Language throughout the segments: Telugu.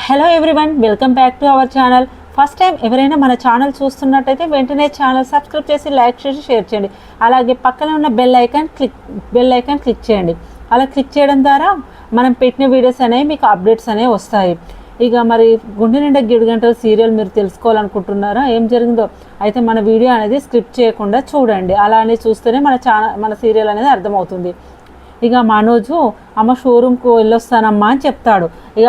Hello everyone, welcome back to our channel. First time ఎవరైనా మన ఛానల్ చూస్తున్నట్టయితే వెంటనే ఛానల్ సబ్స్క్రైబ్ చేసి లైక్ చేసి షేర్ చేయండి. అలాగే పక్కన ఉన్న బెల్ ఐకాన్ క్లిక్ చేయండి. అలా క్లిక్ చేయడం ద్వారా మనం పెట్టిన వీడియోస్ అనేవి మీకు అప్డేట్స్ అనేవి వస్తాయి. ఇక మరి గుండె నిండా 7 గంటల సీరియల్ మీరు తెలుసుకోవాలనుకుంటున్నారా ఏం జరిగిందో? అయితే మన వీడియో అనేది స్క్రిప్ట్ చేయకుండా చూడండి. అలానే చూస్తేనే మన సీరియల్ అనేది అర్థమవుతుంది. ఇక మనోజు అమ్మ షోరూమ్కు వెళ్ళొస్తానమ్మా అని చెప్తాడు. ఇక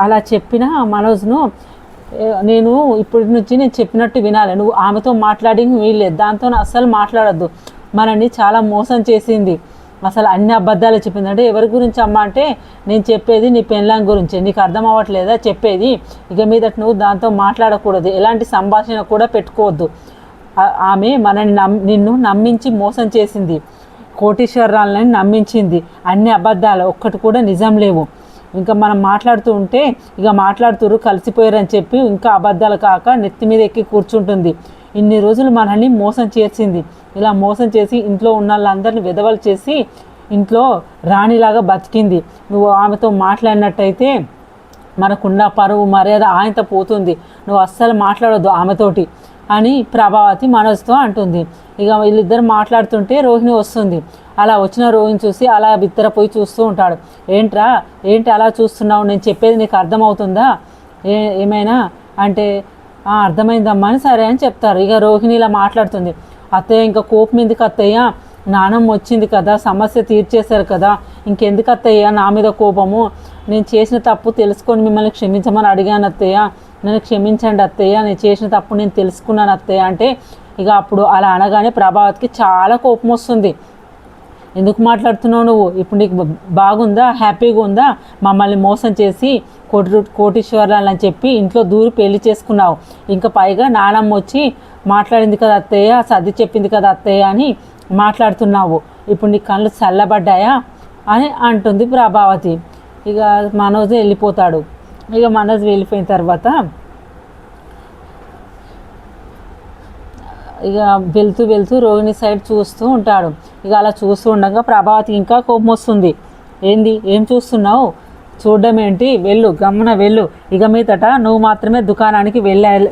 అలా చెప్పిన మనోజ్ను నేను ఇప్పటి నుంచి నేను చెప్పినట్టు వినాలి, నువ్వు ఆమెతో మాట్లాడి వీల్లేదు, దాంతో అస్సలు మాట్లాడద్దు, మనల్ని చాలా మోసం చేసింది, అసలు అన్ని అబద్ధాలు చెప్పింది. అంటే ఎవరి గురించి అమ్మ అంటే నేను చెప్పేది నీ పెళ్ళాం గురించి, నీకు అర్థం అవ్వట్లేదా చెప్పేది? ఇక మీదట నువ్వు దాంతో మాట్లాడకూడదు, ఎలాంటి సంభాషణ కూడా పెట్టుకోవద్దు. ఆమె నిన్ను నమ్మించి మోసం చేసింది, కోటీశ్వరాలని నమ్మించింది, అన్ని అబద్ధాలు, ఒక్కటి కూడా నిజం లేవు. ఇంకా మనం మాట్లాడుతూ ఉంటే ఇక మాట్లాడుతురు కలిసిపోయారని చెప్పి ఇంకా అబద్ధాలు కాక నెత్తి మీద ఎక్కి కూర్చుంటుంది. ఇన్ని రోజులు మనల్ని మోసం చేసింది, ఇలా మోసం చేసి ఇంట్లో ఉన్న వాళ్ళందరినీ విధవలు చేసి ఇంట్లో రాణిలాగా బతికింది. నువ్వు ఆమెతో మాట్లాడినట్టయితే మనకున్న పరువు మర్యాద ఆయనతో పోతుంది, నువ్వు అస్సలు మాట్లాడొద్దు ఆమెతోటి అని ప్రభావతి మనోజ్తో అంటుంది. ఇక వీళ్ళిద్దరు మాట్లాడుతుంటే రోహిణి వస్తుంది. అలా వచ్చిన రోహిణి చూసి అలా బిత్తరపోయి చూస్తూ ఉంటాడు. ఏంటి అలా చూస్తున్నావు, నేను చెప్పేది నీకు అర్థమవుతుందా ఏమైనా అంటే అర్థమైందమ్మా అని సరే అని చెప్తారు. ఇక రోహిణి ఇలా మాట్లాడుతుంది. అత్తయ్య ఇంకా కోపం ఎందుకు అత్తయ్య, నానమ్మ వచ్చింది కదా, సమస్య తీర్చేశారు కదా, ఇంకెందుకు అత్తయ్య నా మీద కోపము, నేను చేసిన తప్పు తెలుసుకొని మిమ్మల్ని క్షమించమని అడిగాను అత్తయ్య, నన్ను క్షమించండి అత్తయ్య, నేను చేసిన తప్పు నేను తెలుసుకున్నాను అత్తయ్య అంటే ఇక అప్పుడు అలా అనగానే ప్రభావతికి చాలా కోపం వస్తుంది. ఎందుకు మాట్లాడుతున్నావు నువ్వు, ఇప్పుడు నీకు బాగుందా, హ్యాపీగా ఉందా, మమ్మల్ని మోసం చేసి కోటీశ్వరాలని చెప్పి ఇంట్లో దూరి పెళ్లి చేసుకున్నావు, ఇంకా పైగా నానమ్మ వచ్చి మాట్లాడింది కదా అత్తయ్య, సర్ది చెప్పింది కదా అత్తయ్య అని మాట్లాడుతున్నావు, ఇప్పుడు నీ కళ్ళు చల్లబడ్డాయా అని అంటుంది ప్రభావతి. ఇక మనోజ్ వెళ్ళిపోతాడు. ఇక మనోజ్ వెళ్ళిపోయిన తర్వాత ఇక వెళ్తూ రోహిణి సైడ్ చూస్తూ ఉంటాడు. ఇక అలా చూస్తూ ఉండగా ప్రభావతికి ఇంకా కోపం వస్తుంది. ఏం చూస్తున్నావు, చూడడం ఏంటి, వెళ్ళు, గమ్మున వెళ్ళు, ఇక మీదట నువ్వు మాత్రమే దుకాణానికి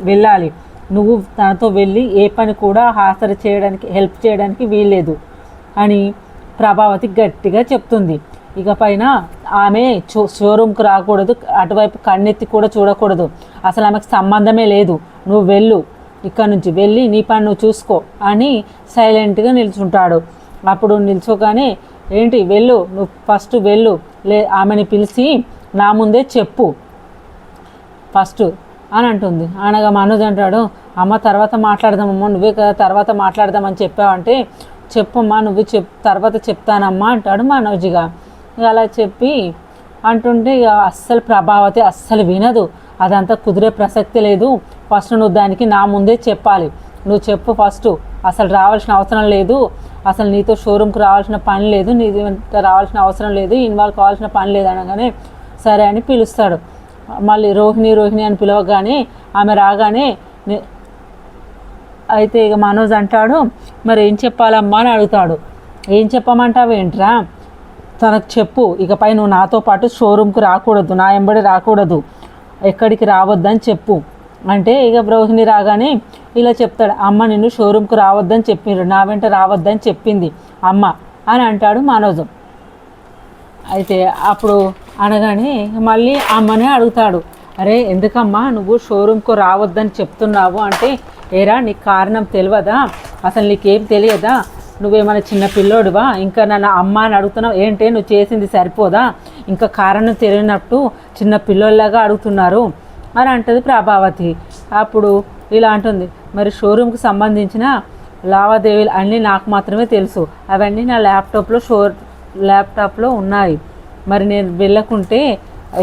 వెళ్ళాలి, నువ్వు తనతో వెళ్ళి ఏ పని కూడా హెల్ప్ చేయడానికి వీల్లేదు అని ప్రభావతి గట్టిగా చెప్తుంది. ఇక పైన ఆమె షోరూమ్కి రాకూడదు, అటువైపు కన్నెత్తి కూడా చూడకూడదు, అసలు ఆమెకు సంబంధమే లేదు, నువ్వు వెళ్ళు, ఇక్కడ నుంచి వెళ్ళి నీ పని నువ్వు చూసుకో అని సైలెంట్గా నిల్చుంటాడు. అప్పుడు నిల్చోగానే ఏంటి వెళ్ళు, నువ్వు ఫస్ట్ వెళ్ళు, ఆమెని పిలిచి నా ముందే చెప్పు ఫస్ట్ అని అంటుంది. అనగా మనోజ్ అంటాడు, అమ్మ తర్వాత మాట్లాడదామమ్మా, నువ్వే కదా తర్వాత మాట్లాడదామని చెప్పావంటే చెప్పమ్మా, నువ్వు తర్వాత చెప్తానమ్మా అంటాడు మనోజ్గా. అలా చెప్పి అంటుంటే ఇక అస్సలు ప్రభావతి అస్సలు వినదు, అదంతా కుదిరే ప్రసక్తి లేదు, ఫస్ట్ నువ్వు దానికి నా ముందే చెప్పాలి, నువ్వు చెప్పు ఫస్ట్, అసలు రావాల్సిన అవసరం లేదు, అసలు నీతో షోరూమ్కి రావాల్సిన పని లేదు, నీ రావాల్సిన అవసరం లేదు, ఇన్వాల్వ్ కావాల్సిన పని లేదు అనగానే సరే అని పిలుస్తాడు. మళ్ళీ రోహిణి అని పిలవగానే ఆమె రాగానే అయితే ఇక మనోజ్ అంటాడు, మరి ఏం చెప్పాలమ్మా అని అడుగుతాడు. ఏం చెప్పమంటావు ఏంట్రా, తనకు చెప్పు, ఇకపై నువ్వు నాతో పాటు షోరూమ్కి రాకూడదు, నా వెంబడి రాకూడదు, ఎక్కడికి రావద్దని చెప్పు అంటే ఇక రోహిణి రాగానే ఇలా చెప్తాడు, అమ్మ నిన్ను షోరూమ్కి రావద్దని చెప్పిండ్రు, నా వెంట రావద్దని చెప్పింది అమ్మ అని అంటాడు మనోజ్. అయితే అప్పుడు అనగానే మళ్ళీ అమ్మనే అడుగుతాడు, అరే ఎందుకమ్మా నువ్వు షోరూమ్కు రావద్దని చెప్తున్నావు అంటే, ఏరా నీకు కారణం తెలియదా, అసలు నీకేం తెలియదా, నువ్వేమైనా చిన్న పిల్లోడివా, ఇంకా నన్ను అమ్మ అని అడుగుతున్నావు ఏంటే, నువ్వు చేసింది సరిపోదా, ఇంకా కారణం తెలియనట్టు చిన్న పిల్లోళ్ళలాగా అడుగుతున్నారు అని అంటుంది ప్రభావతి. అప్పుడు ఇలా అంటుంది, మరి షోరూమ్కి సంబంధించిన లావాదేవీలు అన్నీ నాకు మాత్రమే తెలుసు, అవన్నీ నా ల్యాప్టాప్లో ఉన్నాయి, మరి నేను వెళ్ళకుంటే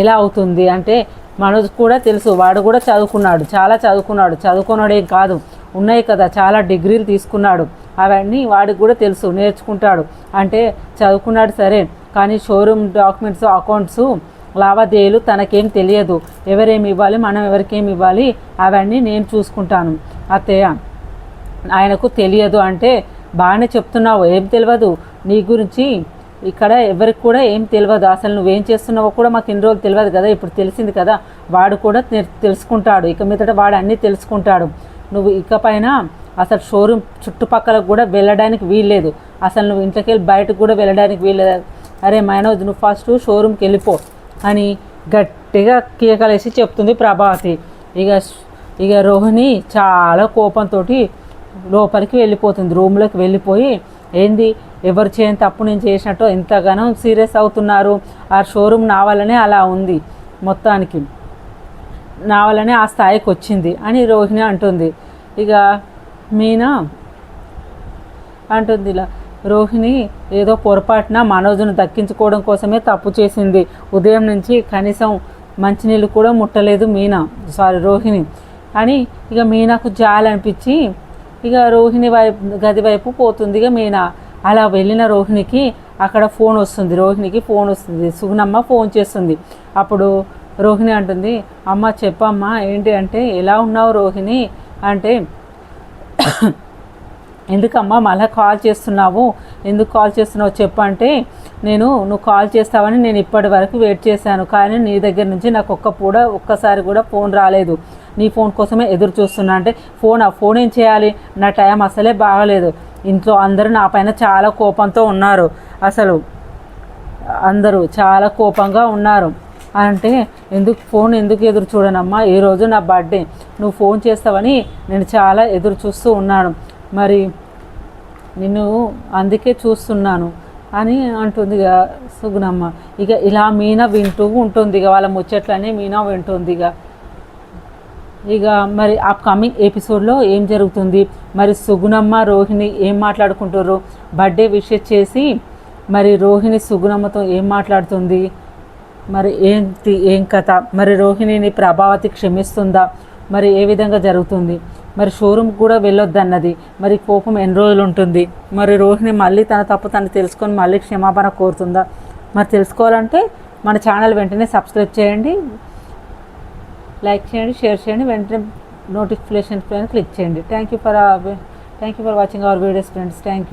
ఎలా అవుతుంది అంటే, మనోజ్ కూడా తెలుసు, వాడు కూడా చదువుకున్నాడు, చాలా చదువుకున్నాడేం కాదు, ఉన్నాయి కదా చాలా డిగ్రీలు తీసుకున్నాడు, అవన్నీ వాడికి కూడా తెలుసు, నేర్చుకుంటాడు అంటే చదువుకున్నాడు సరే, కానీ షోరూమ్ డాక్యుమెంట్స్ అకౌంట్స్ లావాదేవీలు తనకేం తెలియదు, ఎవరేమి ఇవ్వాలి మనం ఎవరికేమి ఇవ్వాలి అవన్నీ నేను చూసుకుంటాను అత్తయ్య, ఆయనకు తెలియదు అంటే బాగానే చెప్తున్నావు, ఏం తెలియదు నీ గురించి ఇక్కడ ఎవరికి కూడా ఏం తెలియదు, అసలు నువ్వేం చేస్తున్నావో కూడా మాకు ఇన్ని రోజులు తెలియదు కదా, ఇప్పుడు తెలిసింది కదా. వాడు కూడా తెలుసుకుంటాడు, ఇక మీదట వాడు అన్నీ తెలుసుకుంటాడు. నువ్వు ఇకపైన అసలు షోరూమ్ చుట్టుపక్కలకు కూడా వెళ్ళడానికి వీల్లేదు, అసలు నువ్వు ఇంట్లోకి వెళ్ళి బయటకు కూడా వెళ్ళడానికి వీల్లేదు. అరే మనోజ్, నువ్వు ఫస్ట్ షోరూమ్కి వెళ్ళిపో అని గట్టిగా కేకలేసి చెప్తుంది ప్రభావతి. ఇక రోహిణి చాలా కోపంతో లోపలికి వెళ్ళిపోతుంది, రూమ్లోకి వెళ్ళిపోయి, ఏంది ఎవరు చేయని తప్పు నేను చేసినట్టు ఎంతగానో సీరియస్ అవుతున్నారు, ఆ షోరూమ్ నా వల్లనే అలా ఉంది, మొత్తానికి నా వల్లనే ఆ స్థాయికి వచ్చింది అని రోహిణి అంటుంది. ఇక మీనా అంటుంది ఇలా, రోహిణి ఏదో పొరపాటున మనోజ్ను దక్కించుకోవడం కోసమే తప్పు చేసింది, ఉదయం నుంచి కనీసం మంచినీళ్ళు కూడా ముట్టలేదు రోహిణి అని. ఇక మీనాకు జాలనిపించి ఇక రోహిణి గది వైపు పోతుంది. ఇక మీనా అలా వెళ్ళిన రోహిణికి అక్కడ ఫోన్ వస్తుంది, సుగుణమ్మ ఫోన్ చేస్తుంది. అప్పుడు రోహిణి అంటుంది, అమ్మ చెప్పమ్మా ఏంటి అంటే, ఎలా ఉన్నావు రోహిణి అంటే, ఎందుకమ్మా మళ్ళీ కాల్ చేస్తున్నావు, ఎందుకు కాల్ చేస్తున్నావు చెప్పంటే, నువ్వు కాల్ చేస్తావని నేను ఇప్పటి వరకు వెయిట్ చేశాను, కానీ నీ దగ్గర నుంచి నాకు ఒక్కసారి కూడా ఫోన్ రాలేదు, నీ ఫోన్ కోసమే ఎదురు చూస్తున్నా అంటే, ఫోన్ ఏం చేయాలి, నా టైం అసలే బాగలేదు, ఇంట్లో అందరూ నా పైన చాలా కోపంతో ఉన్నారు, అసలు అందరూ చాలా కోపంగా ఉన్నారు అంటే, ఎందుకు ఎదురు చూడనమ్మా, ఈరోజు నా బర్త్డే, నువ్వు ఫోన్ చేస్తావని నేను చాలా ఎదురు చూస్తూ ఉన్నాను, మరి నిన్ను అందుకే చూస్తున్నాను అని అంటుంది ఇక సుగుణమ్మ. ఇక ఇలా మీనా వింటూ ఉంటుంది, ఇక వాళ్ళ ముచ్చట్లనే మీనా వింటుంది. ఇక మరి అప్కమింగ్ ఎపిసోడ్లో ఏం జరుగుతుంది, మరి సుగుణమ్మ రోహిణి ఏం మాట్లాడుకుంటారు, బర్త్డే విషెస్ చేసి మరి రోహిణి సుగుణమ్మతో ఏం మాట్లాడుతుంది, మరి ఏం కథ, మరి రోహిణిని ప్రభావతి క్షమిస్తుందా, మరి ఏ విధంగా జరుగుతుంది, మరి షోరూమ్ కూడా వెళ్ళొద్దన్నది, మరి కోపం ఎన్ని రోజులు ఉంటుంది, మరి రోహిణి మళ్ళీ తన తప్పు తను తెలుసుకొని మళ్ళీ క్షమాపణ కోరుతుందా, మరి తెలుసుకోవాలంటే మన ఛానల్ వెంటనే సబ్స్క్రైబ్ చేయండి, లైక్ చేయండి, షేర్ చేయండి, వెంటనే నోటిఫికేషన్ పైన క్లిక్ చేయండి. Thank you for watching our videos friends. Thank you.